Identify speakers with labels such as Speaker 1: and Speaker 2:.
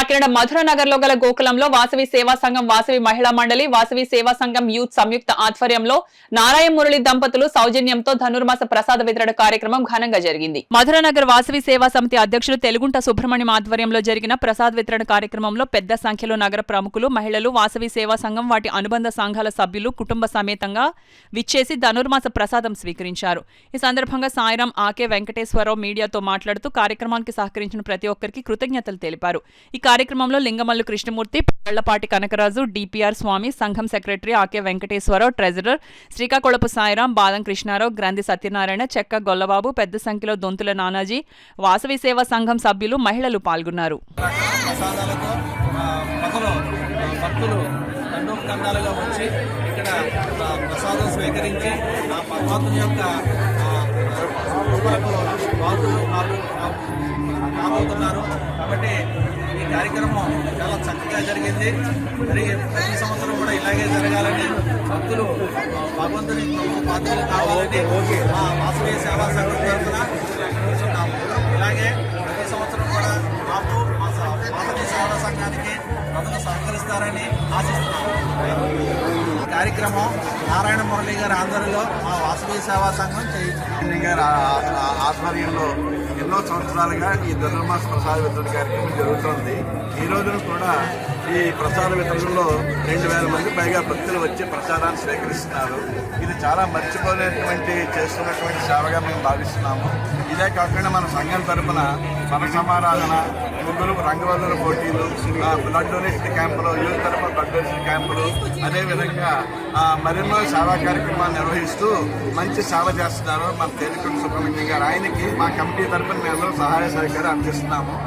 Speaker 1: కాకినాడ మధుర నగర్ లో గల గోకులంలో వాసవి సేవా సంఘం, వాసవి మహిళా మండలి, వాసవి సేవా సంఘం యూత్ సంయుక్త ఆధ్వర్యంలో నారాయణ మురళి దంపతులు సౌజన్యంతో ధనుర్మాస ప్రసాద వితరణ కార్యక్రమం ఘనంగా జరిగింది. మధుర నగర్ వాసవి సేవా సమితి అధ్యక్షులు తెలుగుంట సుబ్రహ్మణ్యం ఆధ్వర్యంలో జరిగిన ప్రసాద వితరణ కార్యక్రమంలో పెద్ద సంఖ్యలో నగర ప్రముఖులు, మహిళలు, వాసవి సేవా సంఘం, వాటి అనుబంధ సంఘాల సభ్యులు కుటుంబ సమేతంగా విచ్చేసి ధనుర్మాస ప్రసాదం స్వీకరించారు. ఈ సందర్భంగా సాయిరాం ఆకే వెంకటేశ్వరరావు మీడియాతో మాట్లాడుతూ కార్యక్రమానికి సహకరించిన ప్రతి ఒక్కరికి కృతజ్ఞతలు తెలిపారు. ఈ కార్యక్రమంలో లింగమల్లు కృష్ణమూర్తి, పళ్లపాటి కనకరాజు, డిపిఆర్ స్వామి, సంఘం సెక్రటరీ ఆకే వెంకటేశ్వరరావు, ట్రెజరర్ శ్రీకాకుళపు సాయిరాం, బాదం కృష్ణారావు, గ్రంథి సత్యనారాయణ, చెక్క గొల్లబాబు, పెద్ద సంఖ్యలో దొంతుల నానాజీ, వాసవి సేవా సంఘం సభ్యులు, మహిళలు పాల్గొన్నారు.
Speaker 2: కాబట్టి ఈ కార్యక్రమం చాలా చక్కగా జరిగింది. మరి ప్రతి సంవత్సరం కూడా ఇలాగే జరగాలని, భక్తులు భగవంతుని పాత్రలు కావాలని మా వాసవి సేవా సంఘం తరఫున కూర్చున్నాము. ఇలాగే ప్రతి సంవత్సరం కూడా మాకు మా వాసవి సేవా సంఘానికి ప్రజలు సహకరిస్తారని ఆశిస్తున్నాము. కార్యక్రమం నారాయణ మురళి గారి ఆధ్వర్యంలో మా వాసవి సేవా సంఘం చేయించింది.
Speaker 3: గారి ఆధ్వర్యంలో ఎన్నో సంవత్సరాలుగా ఈ ధనుర్మాస ప్రసాద వితరణ కార్యక్రమం జరుగుతోంది. ఈ రోజున కూడా ఈ ప్రసాద వితరణలో 2000 మంది పైగా భక్తులు వచ్చి ప్రసాదాన్ని స్వీకరిస్తున్నారు. ఇది చాలా మర్చిపోలేటువంటి చేస్తున్నటువంటి సేవగా మేము భావిస్తున్నాము. ఇదే కాకుండా మన సంఘం తరఫున మన సమారాధన, ముగ్గురు రంగవల్లుల పోటీలు, బ్లడ్ డొనేషన్ క్యాంపులు, యూత్ తరఫున బ్లడ్ డొనేషన్ క్యాంపులు, అదేవిధంగా మరెన్నో సేవా కార్యక్రమాలు నిర్వహిస్తూ మంచి సేవ చేస్తున్నారు మన తెలుగుంట సుబ్రహ్మణ్యం గారు. ఆయనకి మా కమిటీ తరఫున మేము సహాయ సహకారం అందిస్తున్నాము.